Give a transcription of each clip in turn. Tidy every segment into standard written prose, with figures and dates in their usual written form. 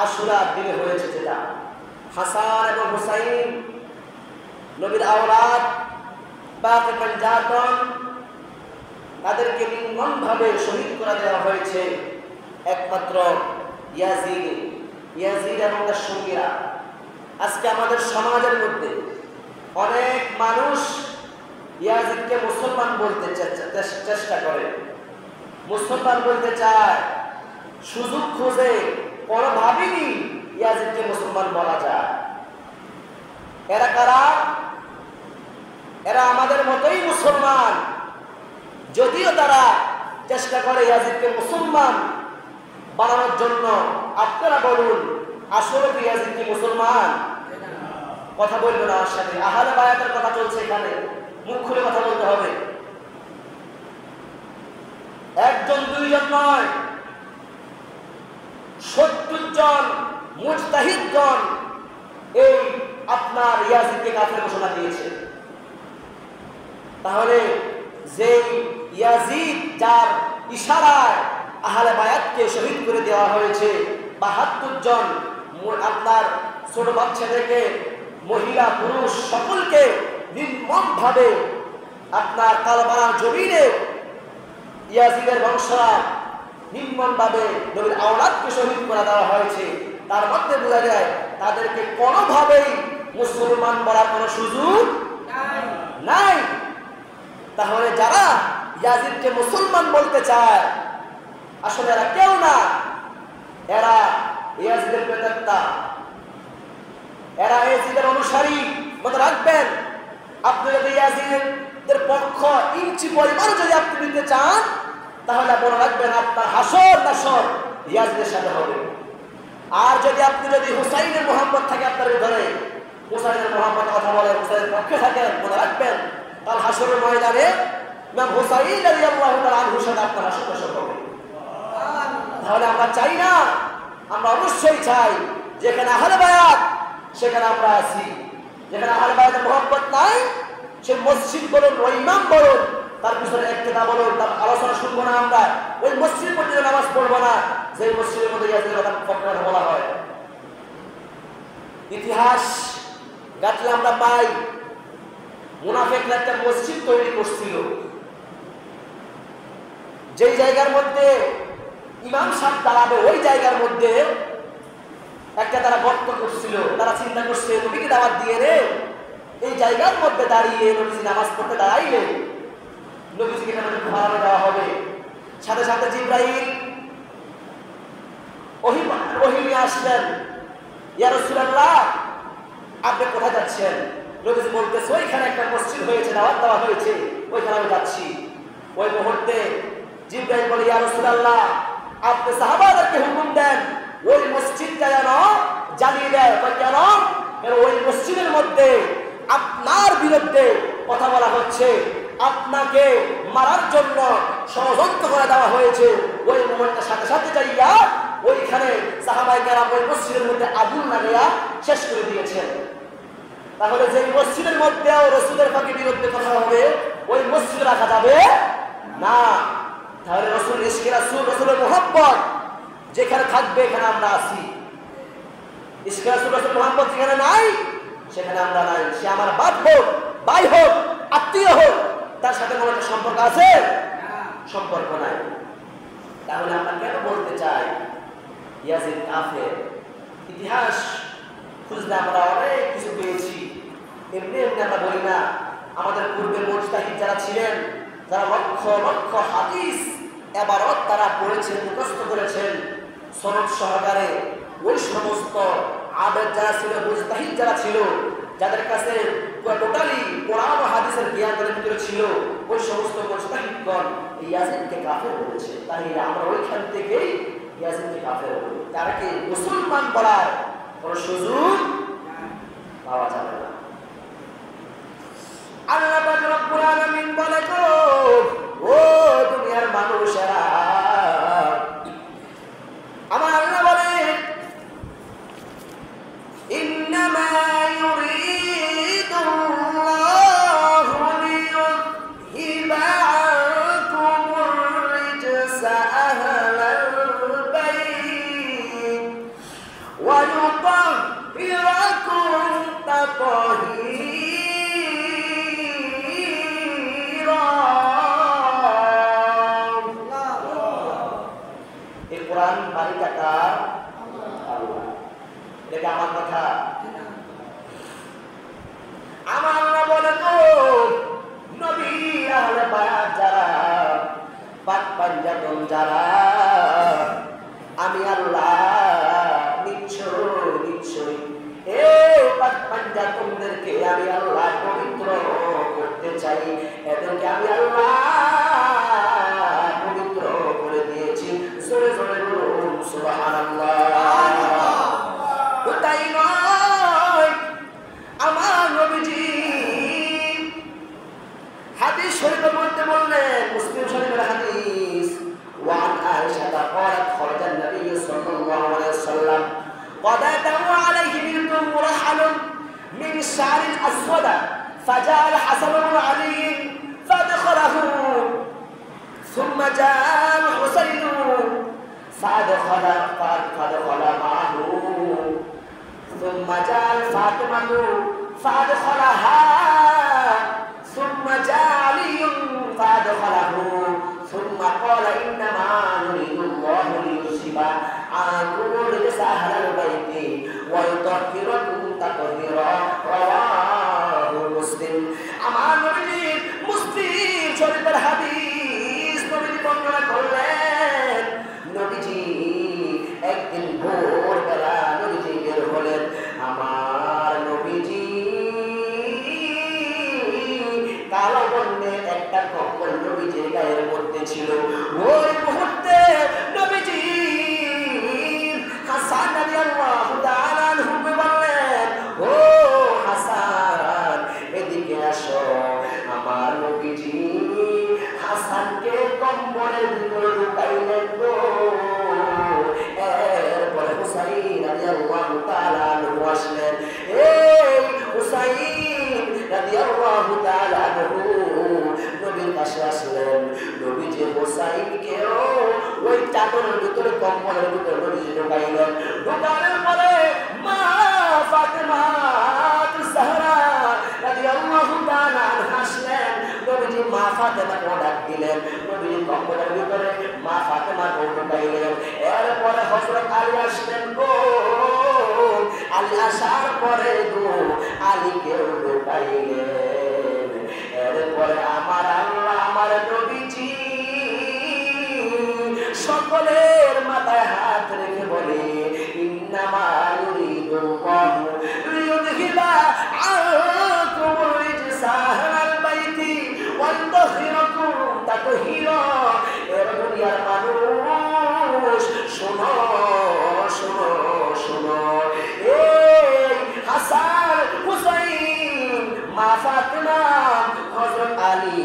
আশুরার দিনে হয়েছে, যেটা হাসান এবং হুসাইন নবীর আওলাদ পাকে পঞ্জাতন, তাদেরকে নির্মমভাবে শহীদ করে দেওয়া হয়েছে একমাত্র ইয়াজিদ এবং তার সঙ্গীরা। আজকে আমাদের সমাজের মধ্যে অনেক মানুষ ইয়াজিদকে মুসলমান বলতে চেষ্টা করে, মুসলমান বলতে চায়, সুযোগ খুঁজে, কোনোভাবেই ইয়াজিদকে মুসলমান বলা যায়। এরা কারা? এরা আমাদের মতোই মুসলমান, যদিও তারা চেষ্টা করে ইয়াজিদকে মুসলমান বানানোর জন্য। আপনারা বলুন, আসলে কি ইয়াজিদ কি মুসলমান? কথা বলবেন আমার সাথে, আহলে বায়াতের কথা চলছে এখানে, মুখ খুলে কথা বলতে হবে। একজন দুইজন নয়, 70 জন মুজতাহিদগণ এই আপনার ইয়াজিদকে কাফের ঘোষণা দিয়েছে। তাহলে যে ইয়াজিদ, যার ইশারায় আহলে বায়াতকে শহীদ করে দেওয়া হয়েছে, 72 জন আপনার ছোট বাচ্চা থেকে মহিলা পুরুষ সকলকে নির্মমভাবে আপনার কারবালার জমিনে ইয়াজিদের বংশরা নির্মমভাবে নবীর আওলাদকে শহীদ করে দেওয়া হয়েছে, তার মধ্যে বোঝা যায় তাদেরকে কোনোভাবেই মুসলমান বলার কোনো সুযোগ নাই। তাহলে যারা ইয়াজিদকে মুসলমান বলতে চায়, আসলে এরা কেউ না, এরা ইয়াজিদের প্রেতাত্মা, এরা ইয়াজিদের অনুসারী। মনে রাখবেন, আপনি যদি ইয়াজিদের পক্ষ ইঞ্চি পরিমাণ যদি আপনি নিতে চান, তাহলে মনে রাখবেন আপনার হাসর নাসর ইয়াজিদের সাথে হবে। আর যদি হুসাইনের মোহাম্মদ থাকে আপনার ভিতরে, হুসাইনের মোহাম্মদ কথা বলে, হুসাইনের পক্ষে থাকেন, মনে রাখবেন কাল হাসরের ময়দানে ইমাম হুসাইন রাদিয়াল্লাহু তাআলা আনহুর সাথে আপনার হাসর নাসর হবে। তাহলে আমরা চাই না? আমরা অবশ্যই চাই যেখানে আহলে বায়াত সেখানে আমরা আছি। যেখানে আহলে বায়াতের মোহাম্মদ নাই, সে মসজিদ বলুন, ওই ইমাম বলুন, তার পিছনে ইক্তেদা বলুন, তার আলোচনা শুনবো না আমরা। ওই মসজিদের মধ্যে নামাজ পড়বো না যে মসজিদের মধ্যে ইয়াজিদের কথা বলা হয়। ইতিহাস ঘাটলে আমরা পাই, মুনাফিকরা একটা মসজিদ তৈরি করছিল, যেই জায়গার মধ্যে ইমাম সাহেব দাঁড়াবে, ওই জায়গার মধ্যে একটা তারা গর্ত করছিল। তারা চিন্তা করছে, নবীকে দাওয়াত দিয়ে রে এই জায়গার মধ্যে দাঁড়িয়ে নবীজি নামাজ পড়তে দাঁড়াইলে নবীজিকে এখানে ভাড়া দেওয়া হবে। সাথে সাথে জিবরাইল ওহী নিয়ে আসলেন, ইয়া রাসূলুল্লাহ আপনি কোথায় যাচ্ছেন? নবীজি বলতেছে, ওইখানে একটা মসজিদ হয়েছে, দাওয়াত দেওয়া হয়েছে, ওইখানে আমি যাচ্ছি। ওই মুহূর্তে জিবরাইল বলে, ইয়া রাসূলুল্লাহ আপনি সাহাবাদেরকে হুকুম দেন ওই মসজিদটা যেন জ্বালিয়ে দেয়। কেন? ওই মসজিদের মধ্যে আপনার বিরুদ্ধে কথা বলা হচ্ছে, আপনাকে মারার জন্য ষড়যন্ত্র করে দেওয়া হয়েছে। ওই মুহূর্তের সাথে সাথে যাইয়া ওইখানে সাহাবায়ে কেরাম ওই মসজিদের মধ্যে আগুন লাগাইয়া শেষ করে দিয়েছেন। তাহলে যে মসজিদের মধ্যেও রাসূলের পাকের বিরুদ্ধে কথা হবে, ওই মসজিদ রাখা যাবে না। তাহলে রাসূল ইশকে রাসূল, রাসূলের মুহাব্বত যেখানে থাকবে এখানে আমরা আছি। ইশকে রাসূল, রাসূল মুহাব্বত যেখানে নাই সেখানে আমরা নাই। সে আমার বাপ হোক, ভাই হোক, আত্মীয় হোক, তার সাথে কোনো একটা সম্পর্ক আছে? সম্পর্ক নাই। তাহলে আমরা কেন বলতে চাই ইয়াজিদ কাফের? ইতিহাস খুঁজলে আমরা অনেক কিছু পেয়েছি। এমনি এমনি আমরা বলি না। আমাদের পূর্বে মুজতাহিদ যারা ছিলেন, যারা লক্ষ লক্ষ হাদিস ইবারত তারা পড়েছেন, মুখস্থ করেছেন সনদ সহকারে, ওই সমস্ত আবেদ যারা ছিল, মুজতাহিদ যারা ছিল, যাদের কাছে টোটালি কোরআন ও হাদিসের জ্ঞান তাদের ভিতরে ছিল, ওই সমস্ত মুজতাহিদগণ ইয়াজিদকে কাফের বলেছে। তাই আমরা ওইখান থেকেই ইয়াজিদকে কাফের বলি। তারাকে মুসলমান বলার কোনো সুযোগ পাওয়া যাবে না। আল্লাহ পাক রব্বুল আলামিন বলে, ও দুনিয়ার মানুষেরা, আমার আল্লাহ বলে, ইন্নামা ইউরিদুল্লাহু লিয়ুযহিবা আনকুমুর রিজসা আহলাল বাইত আল্লাহ। এটা আমার কথা? আমার আল্লাহ বলে তো নবী আহলে বায়াত যারা, পাক পাঞ্জাতন যারা, আমি আল্লাহ নিশ্চয় এই পাক পাঞ্জাতনদেরকে আমি আল্লাহ পবিত্র করতে চাই। এদেরকে আমি আল্লাহ পবিত্র করে দিয়েছি। জোরে জোরে বলুন সুবহানাল্লাহ। তাই নয়, আমার নবীজি হাদিস শরীফের মধ্যে বললেন, মুসলিম শরীফের হাদিস, ওয়ান আয়েশা قالت خرج النبي صلى الله عليه وسلم قدته عليه بنت مرحل من الشعر الأسود فجاء الحسن بن علي فادخله ثم جاء الحسين فادخل معه ثم جاء الفاطمة فادخلها ثم جاء علي فادخله ثم قال إنما يريد الله ليذهب عنكم الرجس أهل البيت ويطهركم تطهيرا رواه مسلم। আমার নবী মুসলিম শরীফের হাদিস নবী বর্ণনা করলেন, নবীজি একদিন ভোরবেলা নবীজি বের হলেন। আমার নবীজি কালো বর্ণের একটা কম্বল নবীজির গায়ের মধ্যে ছিল। ওই মুহূর্তে নবীজি হাসান রাদিয়াল্লাহু তাআলা আনহু বললেন, ও হাসান এদিকে আসো। আমার নবীজি হাসানকে কম্বলের ভিতরে ঢুকাইলেন গো। এরপরে হুসাইন রাদিয়াল্লাহু তাআলা আনহু আসলেন। এই হুসাইন রাদিয়াল্লাহু তাআলা আনহু নবীর কাছে আসলেন। নবীজি হুসাইনকেও ওই চাদরের ভিতরে কম্বলের ভিতরে নবীজি ঢুকাইলেন। ঢুকানোর পরে মা ফাতেমা জাহরা রাদিয়াল্লাহু তাআলা আনহা আসলেন। নবীজি মা ফাতেমাকে ডাক দিলেন। নবীজি কম্বলের ভিতরে মা ফাতেমাকে ঢুকাইলেন। এরপরে হযরত আলী আসলেন গো। আলী আসার পরে গো আলীকেও ঢুকাইলেন। এরপরে আমার আল্লাহ আমার নবীজি সকলের মাথায় হাত রেখে বলে, ইন্নামা ইউরিদুল্লাহু লিইউযহিবা আনকুমুর রিজসা আহলাল বাইতি ওয়া ইউতাহহিরাকুম তাতহীরা। এর দুনিয়ার মানুষ শোনো শোনো শোনো, এই হাসান হুসাইন মা ফাতেমা হযরত আলী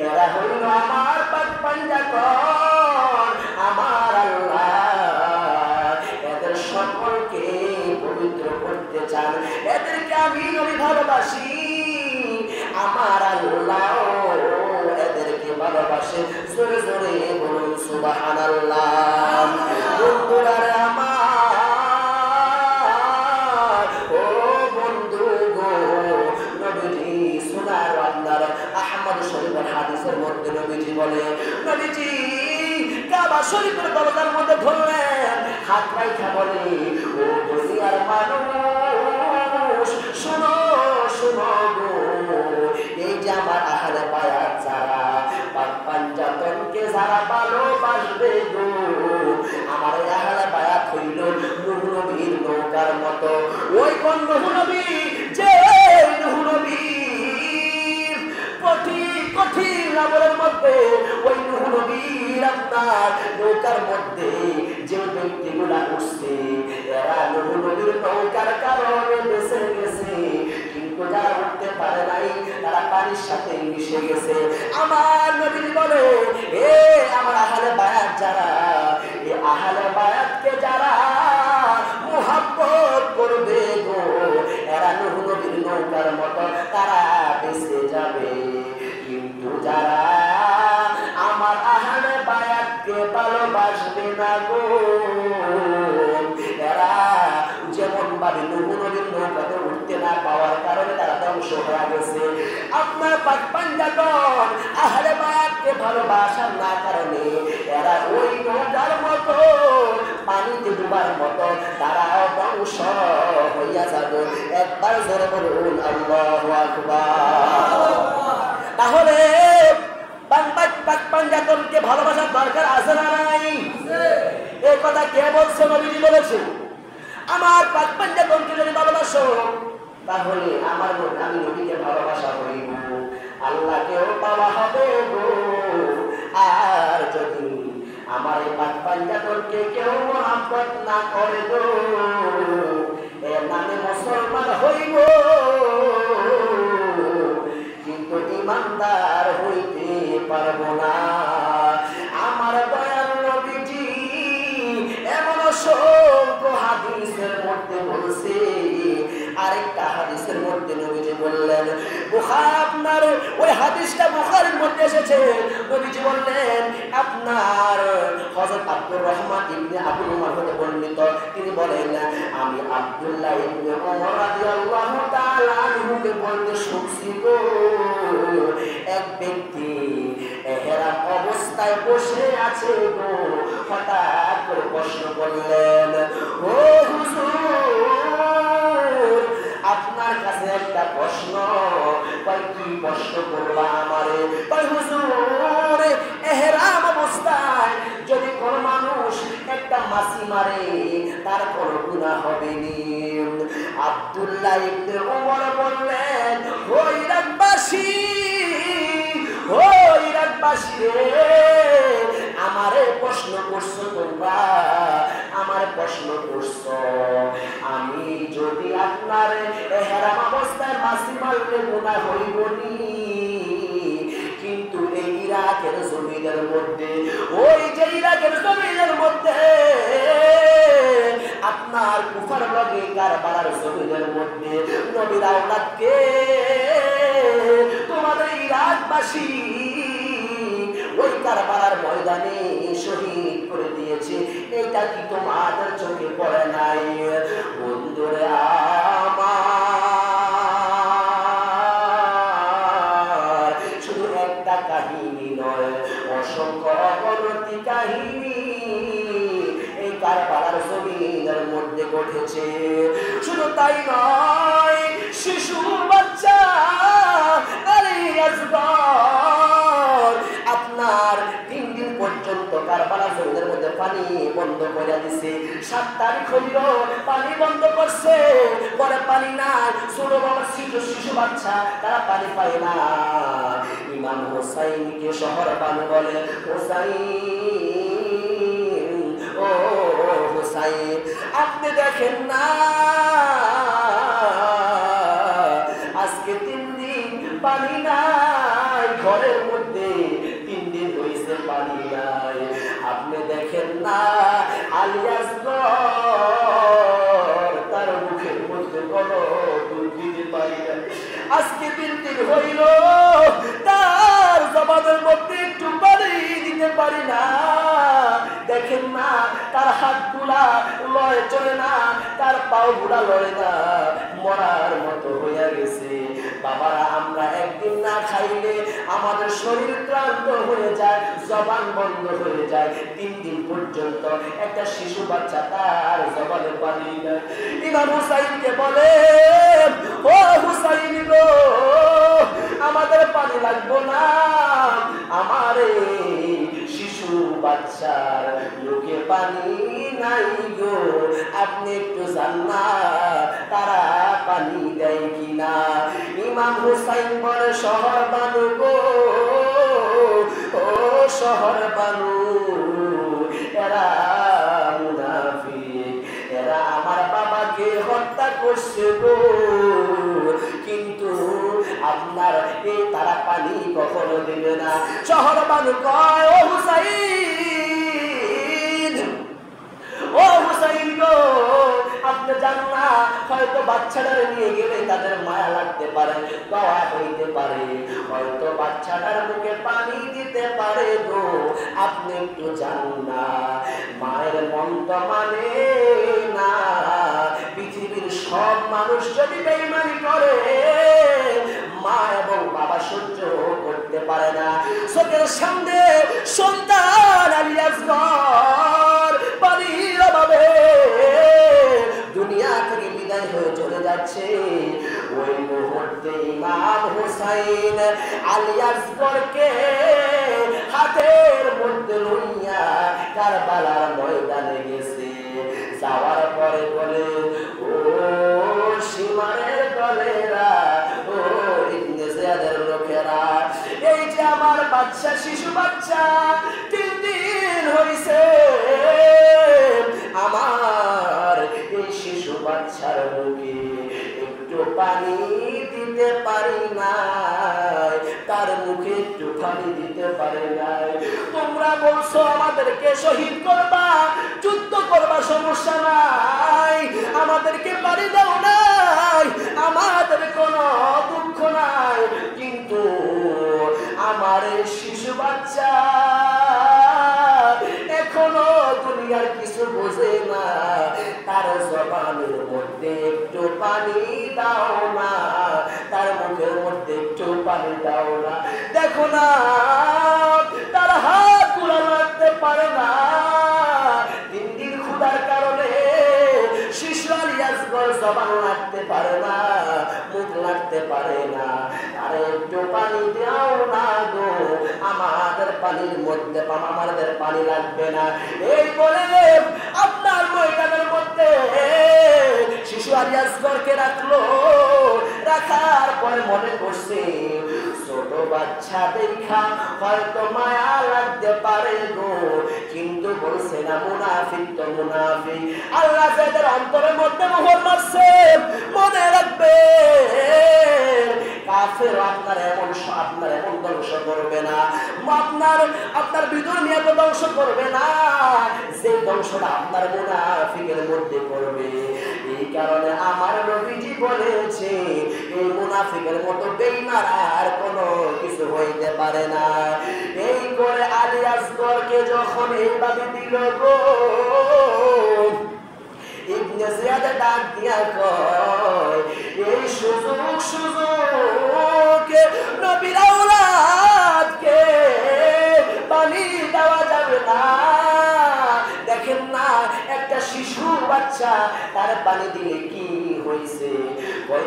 এরা হইল আমার পাক পাঞ্জাতন। আমার আল্লাহ এদের সকলকে পবিত্র করতে চান, এদেরকে আমি নবী ভালোবাসি। আমার আল্লাহ এদেরকে ভালোবাসে। জোরে জোরে বলুন সুবহানাল্লাহ। বন্ধুরা আমার, ও বন্ধু গো, নবীজি সুনার আপনার আহমদ শরীফের হাদিসের মধ্যে নবীজি বলে, নবীজি কাবা শরীফের দরজার মধ্যে ধরলেন, হাত রাইখা বলে, ও দুনিয়ার মানুষ শোনো শোনো গো, এই যে আমার আহলে বায়াত যারা, পাক পাঞ্জাতনকে যারা ভালোবাসবে গো, আমার আহলে বায়াত হইল নূহ নবীর নৌকার মতো। ওই কোন নূহ নবী, যে নূহ নবীর কঠিন লাবরের মধ্যে ওই নূহ নবীর আপনার নৌকার মধ্যে যে ব্যক্তিগুলা উঠছে, এরা নূহ নবীর নৌকার কারণে বেঁচে গেছে, কিন্তু যারা উঠতে পারে নাই তারা পানির সাথে মিশে গেছে। আমার নবী বলে, এ আমার আহলে বায়াত যারা, এ আহলে বায়াতকে যারা মুহাব্বত করবে গো, এরা নূহ নবীর নৌকার মতো তারা বেঁচে যাবে। কিন্তু যারা আমার আহলে বায়াতকে ভালোবাসবে না গো, এরা যেমন ভাবে নূহ নবীর নৌকাতে উঠতে না পাওয়ার কারণে তারা ধ্বংস হয়ে গেছে। আপনার পাক পাঞ্জাতন আহলে বায়াতকে ভালোবাসার না কারণে এরা ওই নৌকার মতো পানিতে ডুবার মতো তারা ধ্বংস হইয়া যাবে। একবার জোরে বলুন আল্লাহু আকবার। তাহলে পাক পাঞ্জাতনকে ভালোবাসার দরকার আছে না নাই? এই কথা কে বলছে? নবীজি বলেছে। আমার পাক পাঞ্জাতনকে যদি ভালোবাসো তাহলে আমার আমি নবীকে ভালোবাসা হইব, আল্লাহকেও পাওয়া হবে গো। আর যদি আমার এই পাক পাঞ্জাতনকে কেউ মহব্বত না করে গো, এর নামে মুসলমান হইব কিন্তু ইমানদার হইতে পারব না। আমার দয়াল নবীজি এমন অসংখ্য হাদিসের মধ্যে বলছে। আরেকটা হাদিসের মধ্যে নবীজি বললেন, আপনার ওই হাদিসটা বুখারীর মধ্যে এসেছে। নবীজি বললেন, আপনার হযরত আব্দুর রহমান ইবনে আবুল উমর হতে বর্ণিত, তিনি বলেন, আমি আব্দুল্লাহ ইবনে উমর রাদিয়াল্লাহু তাআলা আনহুকে বলতে শুনছি গো, এক ব্যক্তি ইহরাম অবস্থায় বসে আছে গো, হঠাৎ করে প্রশ্ন করলেন, ও হুজুর, আপনার কাছে একটা প্রশ্ন। কি প্রশ্ন করবা আমারে? হুজুর, ইহরাম অবস্থায় যদি কোন মানুষ একটা মাছি মারে তার কোনো গুনাহ হবে নি? আব্দুল্লাহ ইবনে উমর বললেন, ও ইরাকবাসী, ও ইরাকবাসী রে, আমারে প্রশ্ন করছো তোমরা, আমার প্রশ্ন করছো, আমি যদি আপনার ইহরাম অবস্থায় মাছি মারলে গুনাহ হইব নি? কিন্তু এই ইরাকের জমিনের মধ্যে, ওই যে ইরাকের জমিনের মধ্যে, আপনার কুফার লগে কারবালার জমিনের মধ্যে নবীর আওলাদকে তোমাদের ইরাকবাসী ওই কারবালার ময়দানে শহীদ করে দিয়েছে। এটা কি তোমাদের চোখে পড়ে নাই? বন্ধুরে আমার, শুধু একটা কাহিনী নয়, অসংখ্য অগণতি কাহিনী এই কারবালার জমিনের মধ্যে ঘটেছে। শুধু তাই নয়, শিশু বাচ্চা আলী আসগর আপনার 3 দিন পর্যন্ত কারবালার জমিনের মধ্যে পানি বন্ধ করে দিছে। 7 তারিখ হইল পানি বন্ধ করছে, পরে পানি নাই, ছোট বড় শিশু বাচ্চা তারা পানি পায় না। ইমাম হুসাইনকে শহর পান বলে, হুসাইন, ও হুসাইন, আপনি দেখেন না আজকে 3 দিন পানি নাই, ঘরের মধ্যে 3 দিন হয়েছে পানি নাই। আপনি দেখেন না আলী আসগর তার মুখের মধ্যে কোনো দুধ দিতে পারি না, আজকে 3 দিন হইল তার জবানের মধ্যে একটু পানি দিতে পারি না। দেখেন না তার হাত গুলা লড়ে চলে না, তার পাও গুলা লড়ে না, মরার মতো হইয়া গেছে। বাবারা, আমরা একদিন না খাইলে আমাদের শরীর ক্লান্ত হয়ে যায়, জবান বন্ধ হয়ে যায়। 3 দিন পর্যন্ত একটা শিশু বাচ্চা তার জবানে পানি না। ইমাম হুসাইনকে বলে, ও হুসাইন গো, আমাদের পানি লাগবো না, আমার শিশু বাচ্চার মুখে পানি নাই গো, আপনি একটু জান না তারা পানি দেয় কিনা? ইমাম হুসাইন বলে, শহর বানু গো, ও শহর বানু, এরা মুনাফিক, এরা আমার বাবাকে হত্যা করছে গো, কিন্তু আপনার এই তারা পানি কখনো দেবে না। শহর বানু কয়, ও হুসাইন, ও হুসাইন গো, আপনি জান না হয়তো বাচ্চাটার নিয়ে গেলে তাদের মায়া লাগতে পারে, দয়া হইতে পারে, হয়তো বাচ্চাটার মুখে পানি দিতে পারে গো, আপনি একটু জান না মায়ের মন তো মানে না। পৃথিবীর সব মানুষ যদি বেঈমানি করে, মা এবং বাবা সহ্য করতে পারে না। চোখের সামনে সন্তান আলী আসগর পানির অভাবে দুনিয়া থেকে বিদায় হয়ে চলে যাচ্ছে। ওই মুহূর্তে ইমাম হুসাইন আলী আসগরকে হাতের মধ্যে লইয়া কারবালার ময়দানে গেছে। যাওয়ার পরে বলে, ও সীমানের দলেরা, ও ইবনে জিয়াদের লোকেরা, এই যে আমার বাচ্চা, শিশু বাচ্চা 3 দিন হইছে, আমার এই শিশু বাচ্চার মুখে একটু পানি দিতে পারি নাই, তার মুখে একটু পানি দিতে পারি নাই। তোমরা বলছো আমাদেরকে শহীদ করবা, যুদ্ধ করবা, সমস্যা নাই, আমাদেরকে পানি দাও নাই, আমাদের কোনো দুঃখ নাই, কিন্তু আমার এই শিশু বাচ্চা এখনো দুনিয়ার কিছু বোঝে না, তার জবানের মধ্যে একটু পানি দাও না, তার মুখের মধ্যে একটু পানি দাও না। দেখো না, তার হাত তুলে রাখতে পারে না, 3 দিন ক্ষুধার কারণে শিশু আলী আসগর জবান লাগতে পারে না, মুখ লাগতে পারে না, আরে একটু পানি দাও না গো, আমাদের পানির মধ্যে আমাদের পানি লাগবে না। এই বলে আপনার ময়দানের মধ্যে শিশু আলী আসগরকে রাখলো। রাখার পরে মনে করছে ছোট বাচ্চা দেখা হয়তো মায়া লাগতে পারে গো, কিন্তু বলছে না মুনাফিক তো মুনাফিক। আল্লাহ যাদের অন্তরের মধ্যে মোহর মারছে, মনে রাখবে কাফের আপনার এমন ধ্বংস করবে না, আপনার বিধর্মীয়কে ধ্বংস করবে না, যে ধ্বংসটা আপনার মুনাফিকের মধ্যে করবে। এই কারণে আমার নবীজি বলেছে এই মুনাফিকের মতো বেঈমান আর কোনো কিছু হইতে পারে না। এই করে আলী আসগরকে যখন এইভাবে দিল গো, ইবনে জিয়াদ ডাক দিয়া কয়, এই সুযোগ নবীর আওলাদকে পানি দেওয়া যাবে না। দেখেন না, একটা শিশু বাচ্চা, তার পানি দিলে কি হয়েছে?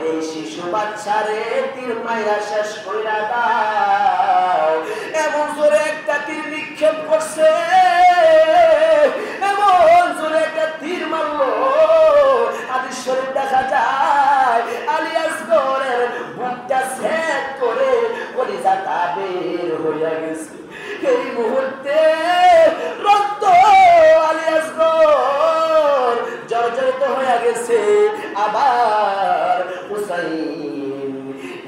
এই শিশু বাচ্চারে তীর মাইরা শেষ কইরা দাও। এমন জোরে একটা তীর নিক্ষেপ করছে, এমন জোরে একটা তীর মারলো, হাদিস শরীফ দেখা যায় আলী আসগরের বুকটা সেট করে কলিজাটা বের হইয়া গেছে। এই মুহূর্তে রক্ত আলী আসগর জর্জরিত হয়ে গেছে। আবার হুসাইন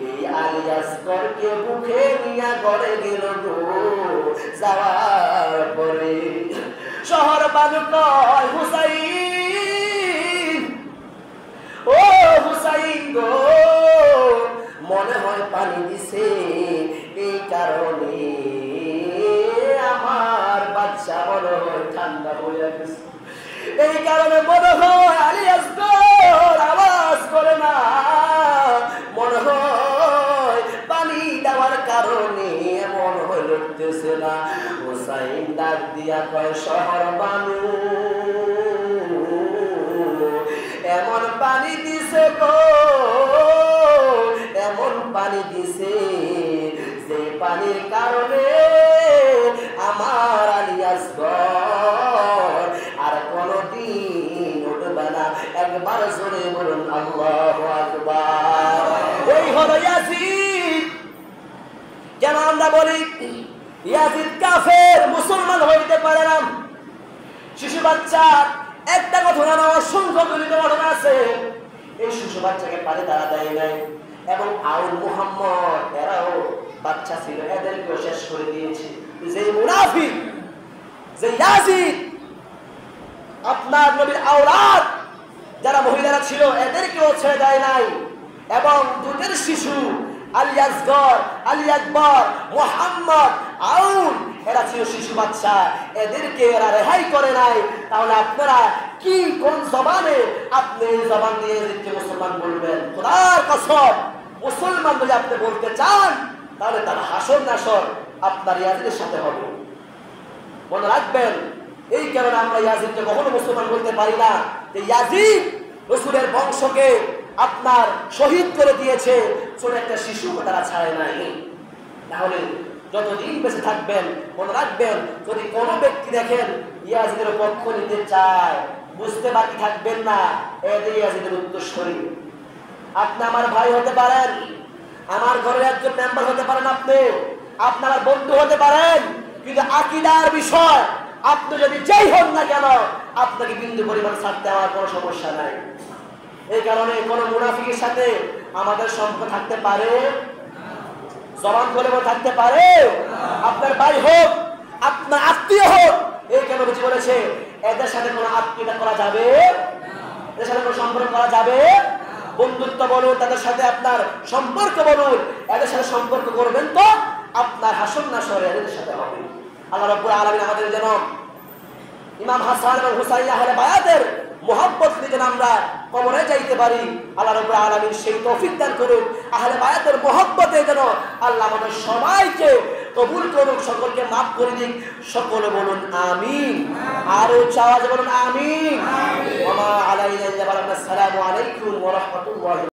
এই আলী আসগরকে বুকে নিয়ে ঘরে গেল গো। যাওয়ার পরে শহর বানু কয়, হুসাইন, ও হুসাইন গো, মনে হয় পানি দিছে, এই কারণে আমার বাচ্চা মনে হয় ঠান্ডা হয়ে গেছে, এই কারণে মনে হয় আলী আসগর আওয়াজ করে না, মনে হয় পানি দেওয়ার কারণে এমন হয়ে লড়তেছে না। হুসাইন ডাক দিয়া কয়, শহর বানু এমন পানি দিছে গো, এমন পানি দিছে, যে পানির কারণে আমার আলী আসগর আর কোনদিন উঠবে না। একবার জোরে বলুন আল্লাহু আকবার। ওই হলো ইয়াজিদ। যেন আমরা বলি ইয়াজিদ কাফের, মুসলমান হইতে পারে না। শিশু বাচ্চা একটা ঘটনা না, অসংখ্য দলিত ঘটনা আছে। এই শিশু বাচ্চাকে পানি তারা দেয় নাই, এবং আউল মুহাম্মদ এরাও বাচ্চা ছিল, এদেরকেও শেষ করে দিয়েছে। যে মুনাফিক, যে ইয়াজিদ, আপনার নবীর আওলাদ যারা মহিলারা ছিল এদেরকেও ছেড়ে দেয় নাই, এবং দুধের শিশু আলী আসগর, আলী আকবর, মুহাম্মদ, আউন, এরা ছিল শিশু বাচ্চা, এদেরকে এরা রেহাই করে নাই। তাহলে আপনারা কি কোন জবানে আপনি এই জবান দিয়ে এদেরকে মুসলমান বলবেন? খোদার কসম, মুসলমান বলে আপনি বলতে চান, তাহলে তার হাসর নাসর আপনার ইয়াজিদের সাথে হবে। মনে রাখবেন, এই কারণে আমরা ইয়াজিদকে কখনো মুসলমান বলতে পারি না যে ইয়াজিদ রাসূলের বংশকে আপনার শহীদ করে দিয়েছে, ছোট একটা শিশুকে তারা ছাড়ে নাই। তাহলে যতদিন বেঁচে থাকবেন মনে রাখবেন, যদি কোনো ব্যক্তি দেখেন ইয়াজিদের পক্ষ নিতে চায়, বুঝতে বাকি থাকবেন না এদের ইয়াজিদের উত্তরসূরি। আপনি আমার ভাই হতে পারেন, আমার ঘরের একজন মেম্বার হতে পারেন, আপনি আপনার বন্ধু হতে পারেন, কিন্তু আকীদার বিষয় আপনি যদি যেই হন না কেন আপনাকে বিন্দু পরিমাণ ছাড়তে আমার কোনো সমস্যা নাই। এই কারণে কোনো মুনাফিকের সাথে আমাদের সম্পর্ক থাকতে পারে, জবান খুলে থাকতে পারে, আপনার ভাই হোক, আপনার আত্মীয় হোক। এই কেন বুঝি বলেছে এদের সাথে কোনো আত্মীয়তা করা যাবে, এদের সাথে কোনো সম্পর্ক করা যাবে, বন্ধুত্ব বলুন, তাদের সাথে আপনার সম্পর্ক বলুন, এদের সাথে সম্পর্ক করবেন তো আপনার হাসর নাসর এদের সাথে হবে। আল্লাহ রাব্বুল আলামিন আমাদের যেন ইমাম হাসান এবং হুসাইন আহলে বায়াতের মুহাব্বত নিয়ে যেন আমরা কবরে যাইতে পারি, আল্লাহ রাব্বুল আলামিন সেই তৌফিক দান করুন। আহলে বায়াতের মুহাব্বতে যেন আল্লাহ আমাদের সবাইকে কবুল করুন, সকলকে মাফ করে দিন। সকলে বলুন আমিন, আর উচ্চ আওয়াজে বলুন আমিন। ওয়া মা আলাইনা ইল্লা বালাগনা। আসসালামু আলাইকুম ওয়া রাহমাতুল্লাহি।